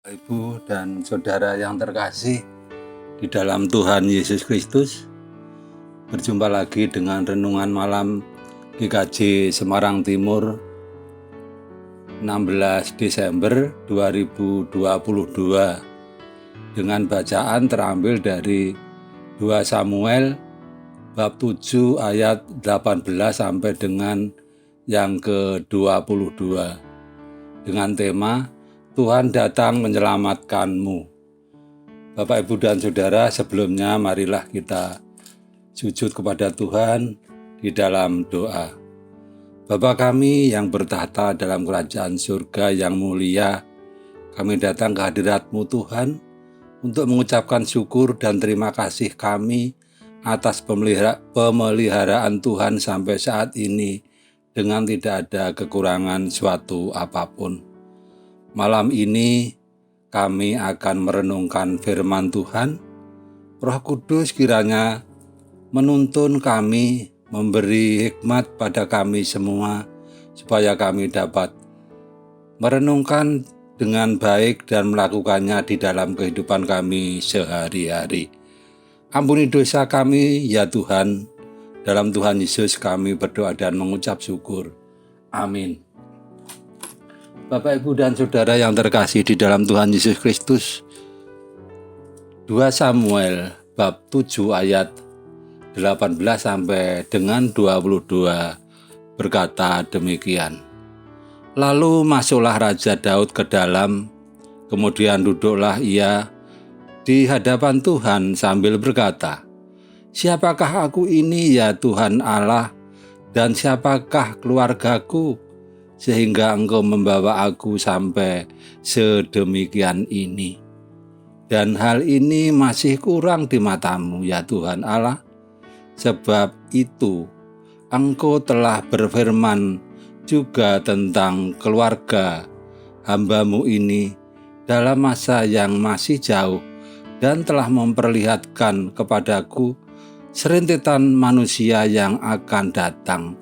Ibu dan saudara yang terkasih di dalam Tuhan Yesus Kristus, berjumpa lagi dengan renungan malam GKJ Semarang Timur 16 Desember 2022 dengan bacaan terambil dari 2 Samuel bab 7 ayat 18 sampai dengan yang ke-22 dengan tema Tuhan datang menyelamatkanmu. Bapak, Ibu, dan Saudara, sebelumnya marilah kita sujud kepada Tuhan di dalam doa. Bapa kami yang bertahta dalam kerajaan surga yang mulia, kami datang ke hadirat-Mu Tuhan untuk mengucapkan syukur dan terima kasih kami atas pemeliharaan Tuhan sampai saat ini dengan tidak ada kekurangan suatu apapun. Malam ini kami akan merenungkan firman Tuhan. Roh Kudus kiranya menuntun kami, memberi hikmat pada kami semua, supaya kami dapat merenungkan dengan baik dan melakukannya di dalam kehidupan kami sehari-hari. Ampuni dosa kami ya Tuhan. Dalam Tuhan Yesus kami berdoa dan mengucap syukur. Amin. Bapak, Ibu, dan Saudara yang terkasih di dalam Tuhan Yesus Kristus, 2 Samuel bab 7 ayat 18 sampai dengan 22 berkata demikian. Lalu masuklah Raja Daud ke dalam, kemudian duduklah ia di hadapan Tuhan sambil berkata, "Siapakah aku ini ya Tuhan Allah, dan siapakah keluargaku, sehingga Engkau membawa aku sampai sedemikian ini. Dan hal ini masih kurang di mata-Mu ya Tuhan Allah. Sebab itu Engkau telah berfirman juga tentang keluarga hamba-Mu ini dalam masa yang masih jauh, dan telah memperlihatkan kepadaku serentetan manusia yang akan datang,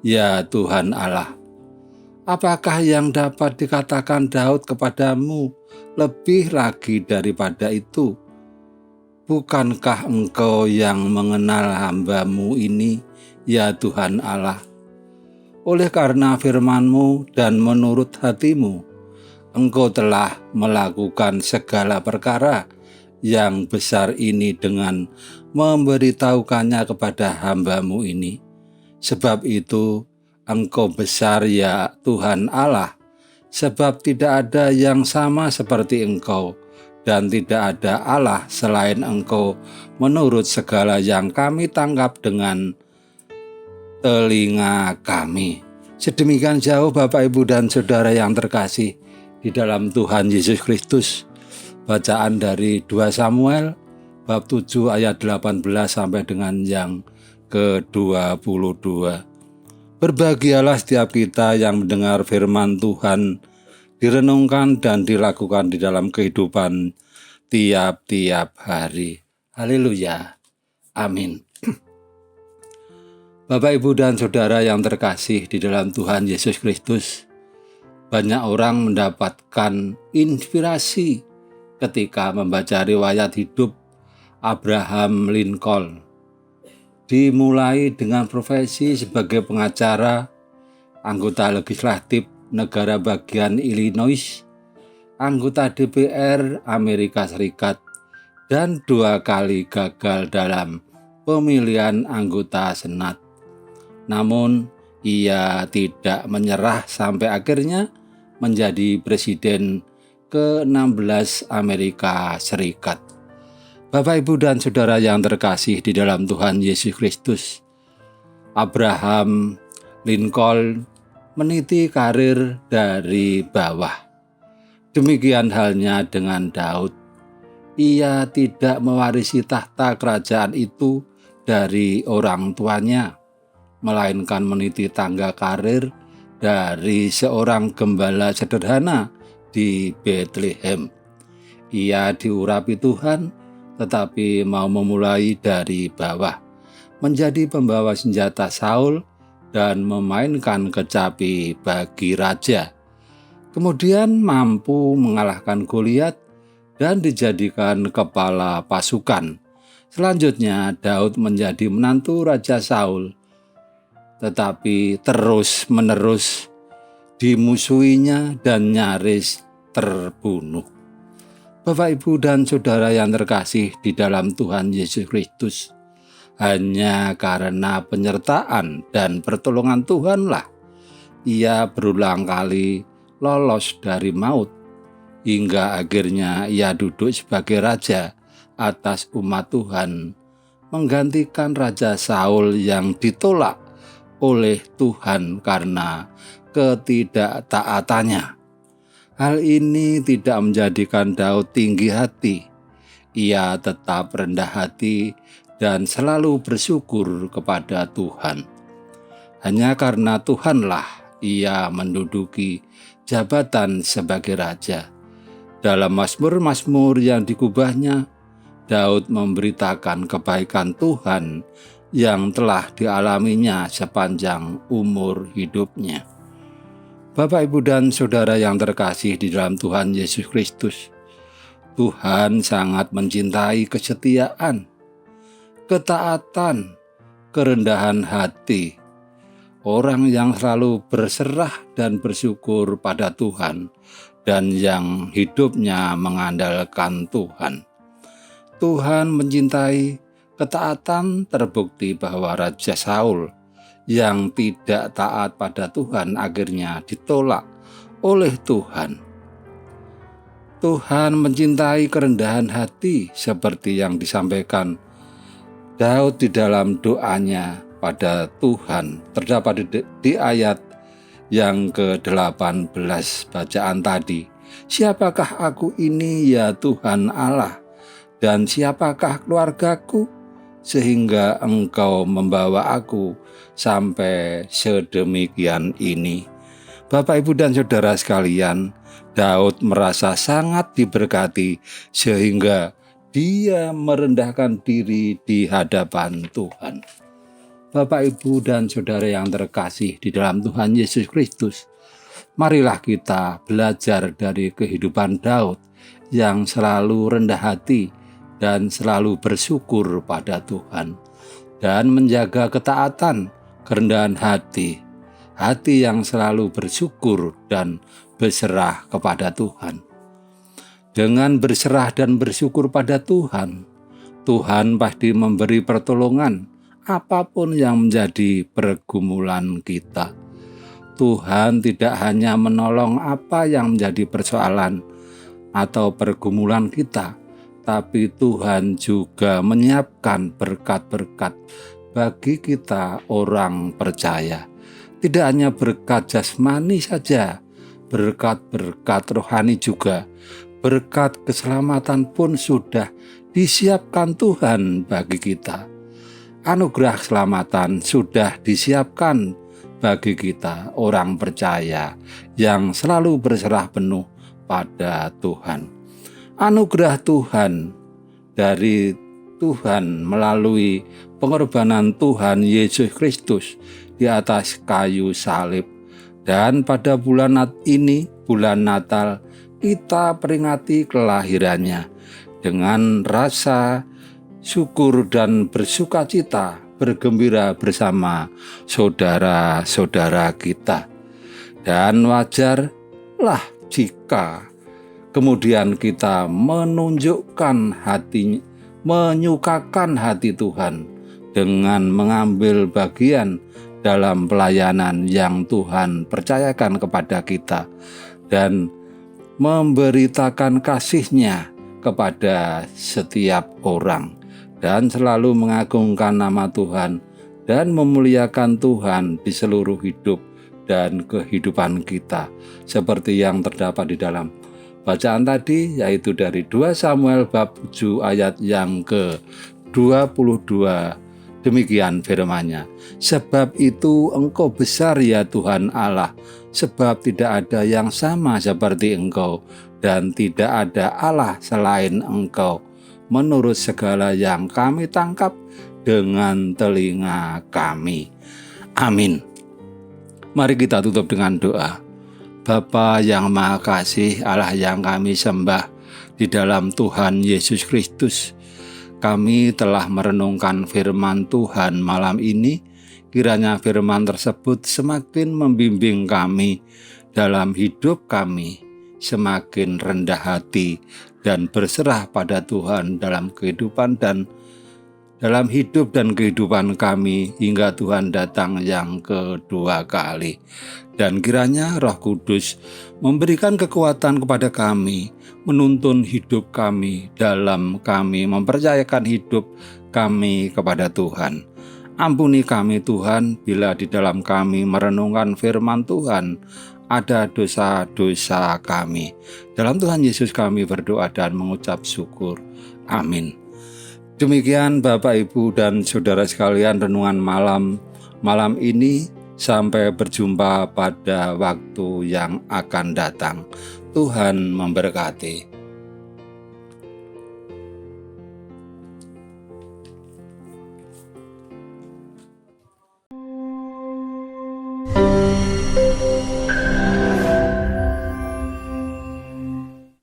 ya Tuhan Allah. Apakah yang dapat dikatakan Daud kepadamu lebih lagi daripada itu? Bukankah Engkau yang mengenal hamba-Mu ini, ya Tuhan Allah? Oleh karena firman-Mu dan menurut hati-Mu, Engkau telah melakukan segala perkara yang besar ini dengan memberitahukannya kepada hamba-Mu ini. Sebab itu, Engkau besar ya Tuhan Allah, sebab tidak ada yang sama seperti Engkau, dan tidak ada Allah selain Engkau menurut segala yang kami tangkap dengan telinga kami. Sedemikian jauh Bapak, Ibu, dan Saudara yang terkasih di dalam Tuhan Yesus Kristus. Bacaan dari 2 Samuel bab 7 ayat 18 sampai dengan yang ke-22. Berbahagialah setiap kita yang mendengar firman Tuhan direnungkan dan dilakukan di dalam kehidupan tiap-tiap hari. Haleluya. Amin. Bapak, Ibu, dan Saudara yang terkasih di dalam Tuhan Yesus Kristus, banyak orang mendapatkan inspirasi ketika membaca riwayat hidup Abraham Lincoln. Dimulai dengan profesi sebagai pengacara, anggota legislatif negara bagian Illinois, anggota DPR Amerika Serikat, dan 2 kali gagal dalam pemilihan anggota Senat. Namun, ia tidak menyerah sampai akhirnya menjadi presiden ke-16 Amerika Serikat. Bapak, Ibu, dan Saudara yang terkasih di dalam Tuhan Yesus Kristus, Abraham Lincoln meniti karir dari bawah. Demikian halnya dengan Daud. Ia tidak mewarisi tahta kerajaan itu dari orang tuanya, melainkan meniti tangga karir dari seorang gembala sederhana di Bethlehem. Ia diurapi Tuhan, tetapi mau memulai dari bawah, menjadi pembawa senjata Saul dan memainkan kecapi bagi raja. Kemudian mampu mengalahkan Goliat dan dijadikan kepala pasukan. Selanjutnya Daud menjadi menantu Raja Saul, tetapi terus-menerus dimusuhinya dan nyaris terbunuh. Bapak, Ibu, dan Saudara yang terkasih di dalam Tuhan Yesus Kristus, hanya karena penyertaan dan pertolongan Tuhanlah ia berulang kali lolos dari maut, hingga akhirnya ia duduk sebagai raja atas umat Tuhan, menggantikan Raja Saul yang ditolak oleh Tuhan karena ketidaktaatannya. Hal ini tidak menjadikan Daud tinggi hati. Ia tetap rendah hati dan selalu bersyukur kepada Tuhan. Hanya karena Tuhanlah ia menduduki jabatan sebagai raja. Dalam mazmur-mazmur yang dikubahnya, Daud memberitakan kebaikan Tuhan yang telah dialaminya sepanjang umur hidupnya. Bapak, Ibu, dan Saudara yang terkasih di dalam Tuhan Yesus Kristus, Tuhan sangat mencintai kesetiaan, ketaatan, kerendahan hati, orang yang selalu berserah dan bersyukur pada Tuhan, dan yang hidupnya mengandalkan Tuhan. Tuhan mencintai ketaatan terbukti bahwa Raja Saul yang tidak taat pada Tuhan akhirnya ditolak oleh Tuhan. Tuhan mencintai kerendahan hati seperti yang disampaikan Daud di dalam doanya pada Tuhan. Terdapat di ayat yang ke-18 bacaan tadi. Siapakah aku ini ya Tuhan Allah, dan siapakah keluargaku, sehingga Engkau membawa aku sampai sedemikian ini. Bapak, Ibu, dan Saudara sekalian, Daud merasa sangat diberkati sehingga dia merendahkan diri di hadapan Tuhan. Bapak, Ibu, dan Saudara yang terkasih di dalam Tuhan Yesus Kristus, marilah kita belajar dari kehidupan Daud yang selalu rendah hati dan selalu bersyukur pada Tuhan, dan menjaga ketaatan, kerendahan hati yang selalu bersyukur dan berserah kepada Tuhan. Dengan berserah dan bersyukur pada Tuhan, Tuhan pasti memberi pertolongan apapun yang menjadi pergumulan kita. Tuhan tidak hanya menolong apa yang menjadi persoalan atau pergumulan kita, tapi Tuhan juga menyiapkan berkat-berkat bagi kita orang percaya. Tidak hanya berkat jasmani saja, berkat-berkat rohani juga. Berkat keselamatan pun sudah disiapkan Tuhan bagi kita. Anugerah keselamatan sudah disiapkan bagi kita orang percaya yang selalu berserah penuh pada Tuhan. Anugerah Tuhan dari Tuhan melalui pengorbanan Tuhan Yesus Kristus di atas kayu salib. Dan pada bulan ini, bulan Natal, kita peringati kelahirannya dengan rasa syukur dan bersukacita, bergembira bersama saudara-saudara kita. Dan wajarlah jika kemudian kita menyukakan hati Tuhan dengan mengambil bagian dalam pelayanan yang Tuhan percayakan kepada kita dan memberitakan kasih-Nya kepada setiap orang dan selalu mengagungkan nama Tuhan dan memuliakan Tuhan di seluruh hidup dan kehidupan kita, seperti yang terdapat di dalam bacaan tadi, yaitu dari 2 Samuel bab 7 ayat yang ke-22. Demikian firman-Nya. Sebab itu Engkau besar ya Tuhan Allah, sebab tidak ada yang sama seperti Engkau, dan tidak ada Allah selain Engkau, menurut segala yang kami tangkap dengan telinga kami. Amin. Mari kita tutup dengan doa. Bapa yang Maha Kasih, Allah yang kami sembah, di dalam Tuhan Yesus Kristus, kami telah merenungkan firman Tuhan malam ini. Kiranya firman tersebut semakin membimbing kami dalam hidup kami, semakin rendah hati dan berserah pada Tuhan dalam kehidupan dan dalam hidup dan kehidupan kami hingga Tuhan datang yang kedua kali. Dan kiranya Roh Kudus memberikan kekuatan kepada kami, menuntun hidup kami dalam kami mempercayakan hidup kami kepada Tuhan. Ampuni kami Tuhan bila di dalam kami merenungkan firman Tuhan ada dosa-dosa kami. Dalam Tuhan Yesus kami berdoa dan mengucap syukur. Amin. Demikian Bapak, Ibu, dan Saudara sekalian renungan malam ini. Sampai berjumpa pada waktu yang akan datang. Tuhan memberkati.